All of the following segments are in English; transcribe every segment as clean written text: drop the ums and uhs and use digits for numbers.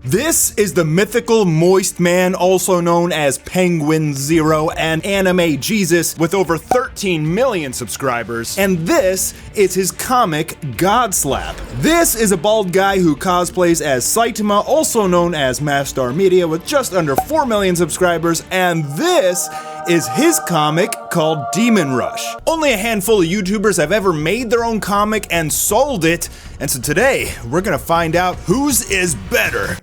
This is the mythical Moist Man, also known as Penguin Zero and Anime Jesus, with over 13 million subscribers, and this is his comic Godslap. This is a bald guy who cosplays as Saitama, also known as Mastar Media, with just under 4 million subscribers, and this is his comic called Demon Rush. Only a handful of YouTubers have ever made their own comic and sold it, and so today we're gonna find out whose is better.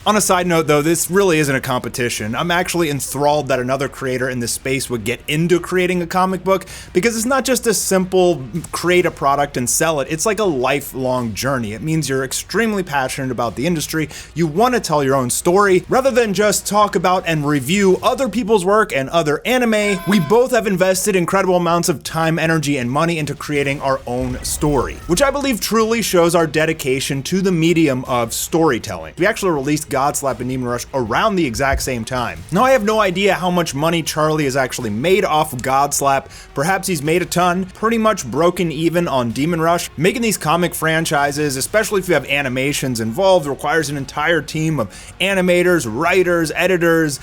On a side note though, this really isn't a competition. I'm actually enthralled that another creator in this space would get into creating a comic book, because it's not just a simple create a product and sell it, it's like a lifelong journey. It means you're extremely passionate about the industry, you want to tell your own story, rather than just talk about and review other people's work and other anime. We both have invested incredible amounts of time, energy, and money into creating our own story, which I believe truly shows our dedication to the medium of storytelling. We actually released Godslap and Demon Rush around the exact same time. Now I have no idea how much money Charlie has actually made off of Godslap. Perhaps he's made a ton, pretty much broken even on Demon Rush. Making these comic franchises, especially if you have animations involved, requires an entire team of animators, writers, editors.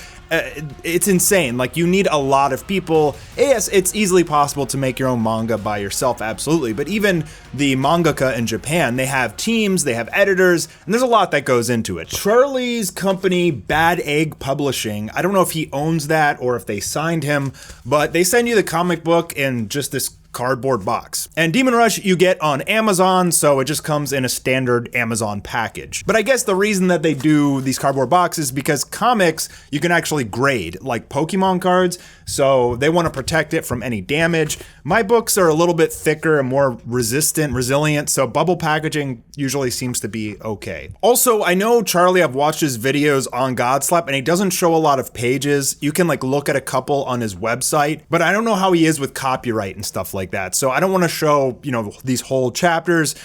It's insane. Like, you need a lot of people. Yes, it's easily possible to make your own manga by yourself, absolutely, but even the mangaka in Japan, they have teams, they have editors, and there's a lot that goes into it. Charlie's company, Bad Egg Publishing, I don't know if he owns that or if they signed him, but they send you the comic book in just this cardboard box. And Demon Rush you get on Amazon, so it just comes in a standard Amazon package. But I guess the reason that they do these cardboard boxes is because comics you can actually grade, like Pokemon cards, so they want to protect it from any damage. My books are a little bit thicker and more resilient, so bubble packaging usually seems to be okay. Also, I know Charlie, I've watched his videos on Godslap, and he doesn't show a lot of pages. You can like look at a couple on his website, but I don't know how he is with copyright and stuff like that. So I don't want to show, these whole chapters.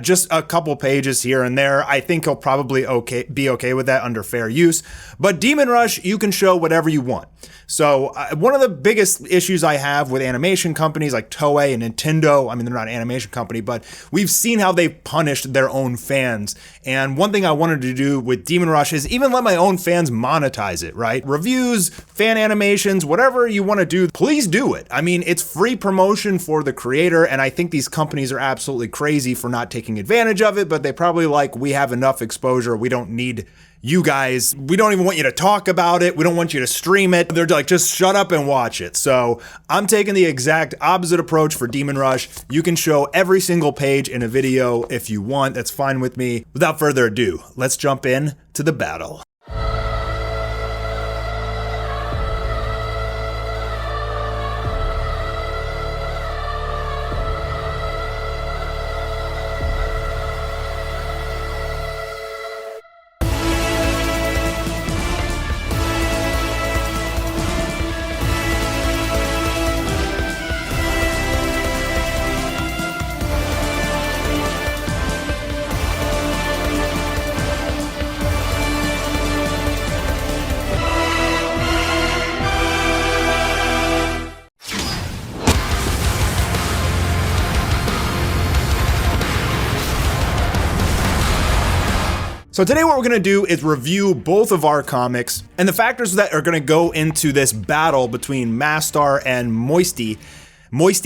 Just a couple pages here and there. I think he'll probably be okay with that under fair use. But Demon Rush, you can show whatever you want. So one of the biggest issues I have with animation companies like Toei and Nintendo, I mean, they're not an animation company, but we've seen how they've punished their own fans. And one thing I wanted to do with Demon Rush is even let my own fans monetize it, right? Reviews, fan animations, whatever you want to do, please do it. I mean, it's free promotion for the creator, and I think these companies are absolutely crazy for not taking advantage of it, but they probably we have enough exposure, we don't need you guys, we don't even want you to talk about it, we don't want you to stream it. They're like, just shut up and watch it. So I'm taking the exact opposite approach for Demon Rush. You can show every single page in a video if you want, that's fine with me. Without further ado, let's jump in to the battle. So today what we're gonna do is review both of our comics, and the factors that are gonna go into this battle between Mastar and Moisty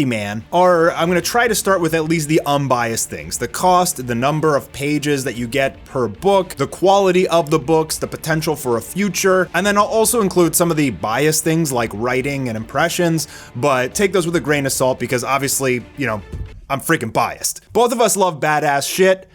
Man are, I'm gonna try to start with at least the unbiased things. The cost, the number of pages that you get per book, the quality of the books, the potential for a future, and then I'll also include some of the biased things like writing and impressions, but take those with a grain of salt because obviously, I'm freaking biased. Both of us love badass shit.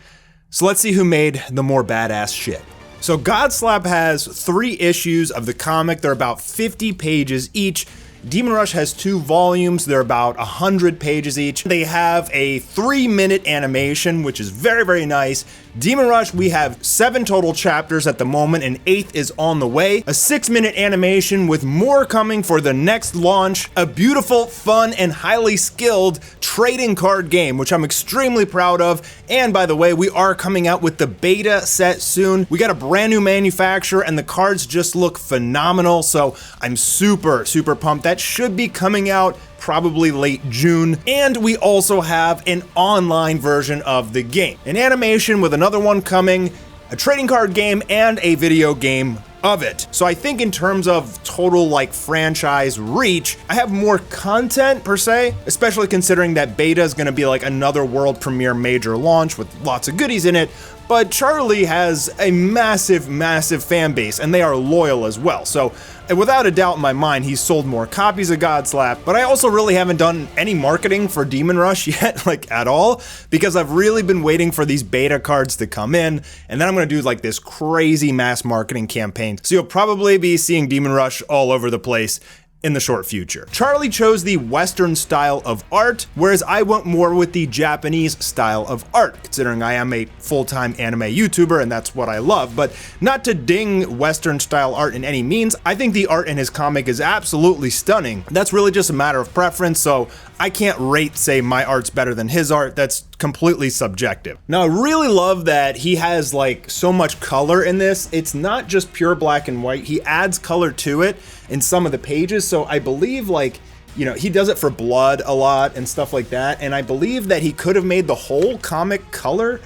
So let's see who made the more badass shit. So Godslap has 3 issues of the comic. They're about 50 pages each. Demon Rush has 2 volumes. They're about 100 pages each. They have a 3-minute animation, which is very, very nice. Demon Rush, we have 7 total chapters at the moment, and 8th is on the way. A 6-minute animation with more coming for the next launch. A beautiful, fun, and highly skilled trading card game, which I'm extremely proud of. And by the way, we are coming out with the beta set soon. We got a brand new manufacturer, and the cards just look phenomenal, so I'm super, super pumped. That should be coming out probably late June, and we also have an online version of the game. An animation with another one coming, a trading card game, and a video game of it. So I think in terms of total like franchise reach, I have more content per se, especially considering that beta is going to be like another world premiere major launch with lots of goodies in it. But Charlie has a massive, massive fan base, and they are loyal as well. So without a doubt in my mind, he's sold more copies of Godslap, but I also really haven't done any marketing for Demon Rush yet, like at all, because I've really been waiting for these beta cards to come in, and then I'm gonna do like this crazy mass marketing campaign. So you'll probably be seeing Demon Rush all over the place in the short future. Charlie chose the Western style of art, whereas I went more with the Japanese style of art, considering I am a full-time anime YouTuber and that's what I love. But not to ding Western style art in any means, I think the art in his comic is absolutely stunning. That's really just a matter of preference, so I can't rate, say, my art's better than his art. That's completely subjective. Now, I really love that he has like so much color in this. It's not just pure black and white. He adds color to it in some of the pages. So I believe like, you know, he does it for blood a lot and stuff like that. And I believe that he could have made the whole comic color.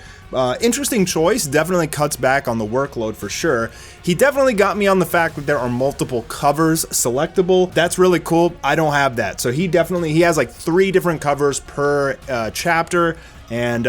Interesting choice, definitely cuts back on the workload for sure. He definitely got me on the fact that there are multiple covers selectable. That's really cool. I don't have that. So he has like 3 different covers per chapter. And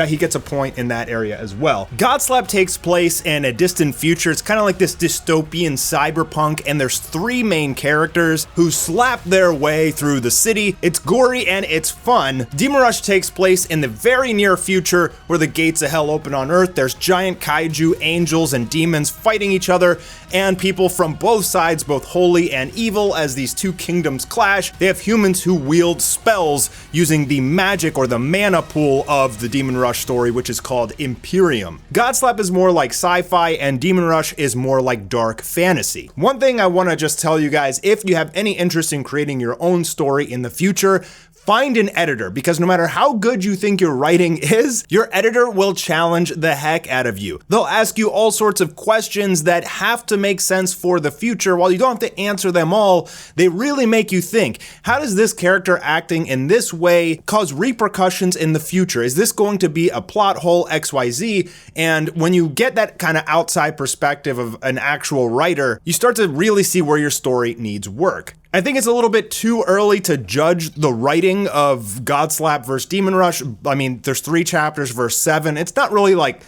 he gets a point in that area as well. Godslap takes place in a distant future. It's kind of like this dystopian cyberpunk, and there's 3 main characters who slap their way through the city. It's gory and it's fun. Demon Rush takes place in the very near future where the gates of hell open on Earth. There's giant kaiju, angels, and demons fighting each other, and people from both sides, both holy and evil, as these 2 kingdoms clash. They have humans who wield spells using the magic or the mana pool of the Demon Rush story, which is called Imperium. Godslap is more like sci-fi, and Demon Rush is more like dark fantasy. One thing I want to just tell you guys, if you have any interest in creating your own story in the future, find an editor, because no matter how good you think your writing is, your editor will challenge the heck out of you. They'll ask you all sorts of questions that have to make sense for the future. While you don't have to answer them all, they really make you think, how does this character acting in this way cause repercussions in the future? Is this going to be a plot hole XYZ? And when you get that kind of outside perspective of an actual writer, you start to really see where your story needs work. I think it's a little bit too early to judge the writing of Godslap versus Demon Rush. I mean, there's 3 chapters versus 7. It's not really like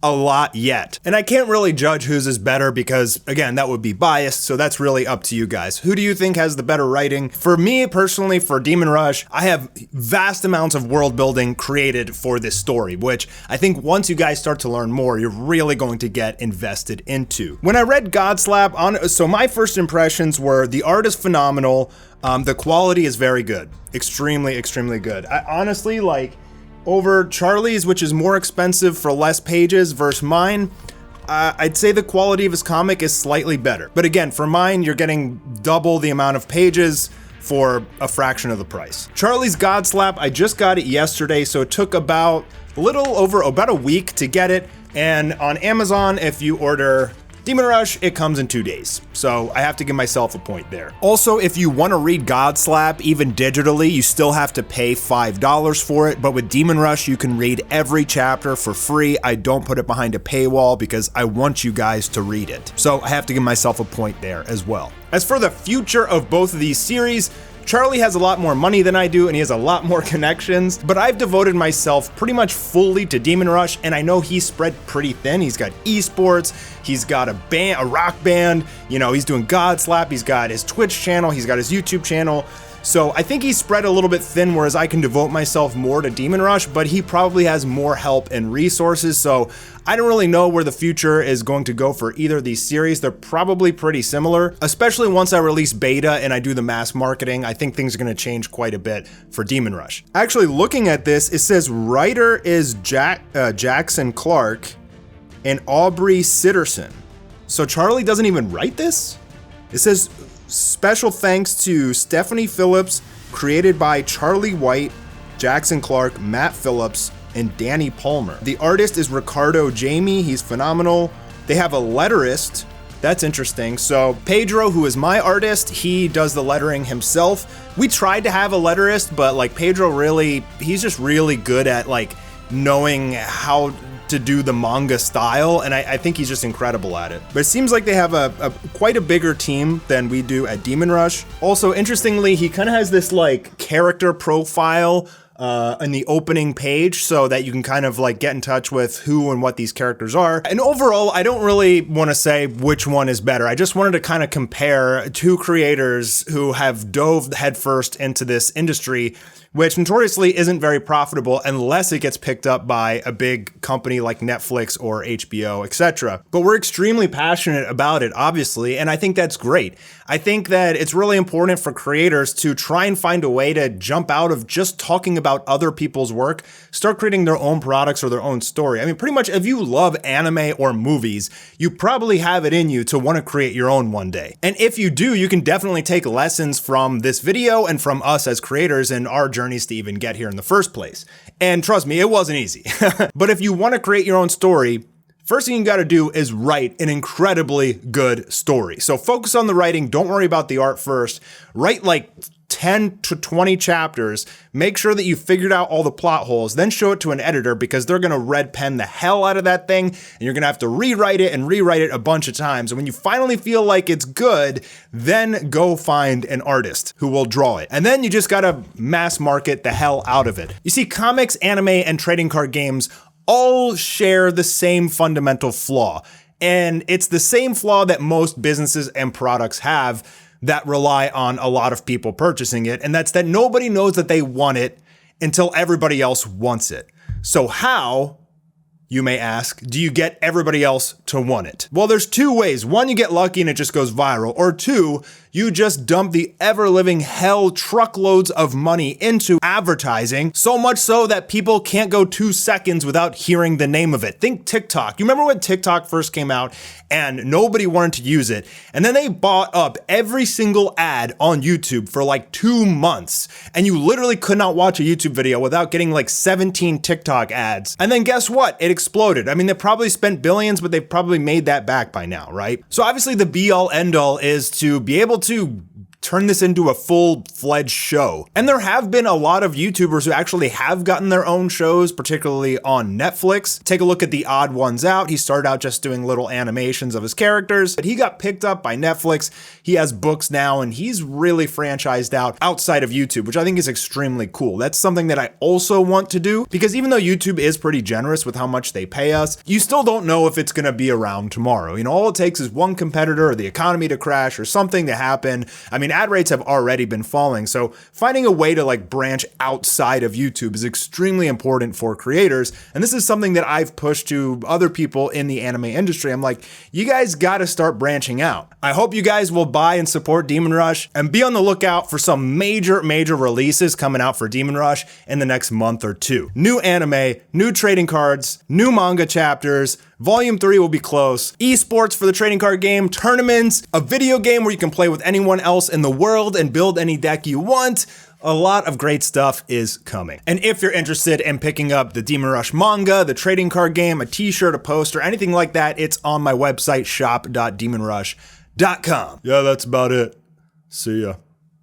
a lot yet. And I can't really judge whose is better because, again, that would be biased, so that's really up to you guys. Who do you think has the better writing? For me, personally, for Demon Rush, I have vast amounts of world building created for this story, which I think once you guys start to learn more, you're really going to get invested into. When I read Godslap, so my first impressions were the art is phenomenal, the quality is very good. Extremely, extremely good. I honestly, like, over Charlie's, which is more expensive for less pages, versus mine, I'd say the quality of his comic is slightly better. But again, for mine, you're getting double the amount of pages for a fraction of the price. Charlie's Godslap, I just got it yesterday, so it took about a week to get it. And on Amazon, if you order Demon Rush, it comes in 2 days, so I have to give myself a point there. Also, if you want to read Godslap, even digitally, you still have to pay $5 for it, but with Demon Rush, you can read every chapter for free. I don't put it behind a paywall because I want you guys to read it, so I have to give myself a point there as well. As for the future of both of these series, Charlie has a lot more money than I do, and he has a lot more connections, but I've devoted myself pretty much fully to Demon Rush, and I know he's spread pretty thin. He's got esports, he's got a rock band, you know, he's doing Godslap, he's got his Twitch channel, he's got his YouTube channel. So I think he's spread a little bit thin, whereas I can devote myself more to Demon Rush, but he probably has more help and resources, so I don't really know where the future is going to go for either of these series. They're probably pretty similar, especially once I release beta and I do the mass marketing. I think things are going to change quite a bit for Demon Rush. Actually, looking at this, it says writer is Jackson Clark and Aubrey Sitterson. So Charlie doesn't even write this? It says special thanks to Stephanie Phillips, created by Charlie White, Jackson Clark, Matt Phillips, and Danny Palmer. The artist is Ricardo Jamie. He's phenomenal. They have a letterist. That's interesting. So Pedro, who is my artist, he does the lettering himself. We tried to have a letterist, but like Pedro he's just really good at like knowing how to do the manga style, and I think he's just incredible at it. But it seems like they have a quite a bigger team than we do at Demon Rush. Also, interestingly, he kind of has this like character profile in the opening page so that you can kind of like get in touch with who and what these characters are. And overall, I don't really want to say which one is better. I just wanted to kind of compare two creators who have dove headfirst into this industry, which notoriously isn't very profitable unless it gets picked up by a big company like Netflix or HBO, etc. But we're extremely passionate about it, obviously, and I think that's great. I think that it's really important for creators to try and find a way to jump out of just talking about other people's work, start creating their own products or their own story. I mean, pretty much if you love anime or movies, you probably have it in you to want to create your own one day. And if you do, you can definitely take lessons from this video and from us as creators and our journeys to even get here in the first place. And trust me, it wasn't easy. But if you want to create your own story, first thing you got to do is write an incredibly good story. So focus on the writing. Don't worry about the art first. Write like 10 to 20 chapters. Make sure that you figured out all the plot holes, then show it to an editor because they're going to red pen the hell out of that thing and you're going to have to rewrite it a bunch of times. And when you finally feel like it's good, then go find an artist who will draw it. And then you just got to mass market the hell out of it. You see, comics, anime, and trading card games all share the same fundamental flaw. And it's the same flaw that most businesses and products have that rely on a lot of people purchasing it. And that's that nobody knows that they want it until everybody else wants it. So how, you may ask, do you get everybody else to want it? Well, there's two ways. One, you get lucky and it just goes viral. Or two, you just dump the ever-living hell truckloads of money into advertising, so much so that people can't go 2 seconds without hearing the name of it. Think TikTok. You remember when TikTok first came out and nobody wanted to use it? And then they bought up every single ad on YouTube for like 2 months. And you literally could not watch a YouTube video without getting like 17 TikTok ads. And then guess what? It exploded. I mean, they probably spent billions, but they probably made that back by now, right? So obviously the be-all end-all is to be able to turn this into a full-fledged show. And there have been a lot of YouTubers who actually have gotten their own shows, particularly on Netflix. Take a look at The Odd Ones Out. He started out just doing little animations of his characters, but he got picked up by Netflix. He has books now, and he's really franchised out outside of YouTube, which I think is extremely cool. That's something that I also want to do, because even though YouTube is pretty generous with how much they pay us, you still don't know if it's gonna be around tomorrow. You know, all it takes is one competitor or the economy to crash or something to happen. I mean, ad rates have already been falling, so finding a way to like branch outside of YouTube is extremely important for creators, and this is something that I've pushed to other people in the anime industry. I'm like, you guys gotta start branching out. I hope you guys will buy and support Demon Rush, and be on the lookout for some major releases coming out for Demon Rush in the next month or two. New anime, new trading cards, new manga chapters, Volume 3 will be close, esports for the trading card game, tournaments, a video game where you can play with anyone else in the world and build any deck you want. A lot of great stuff is coming. And if you're interested in picking up the Demon Rush manga, the trading card game, a t-shirt, a poster, anything like that, it's on my website, shop.demonrush.com. Yeah, that's about it. See ya.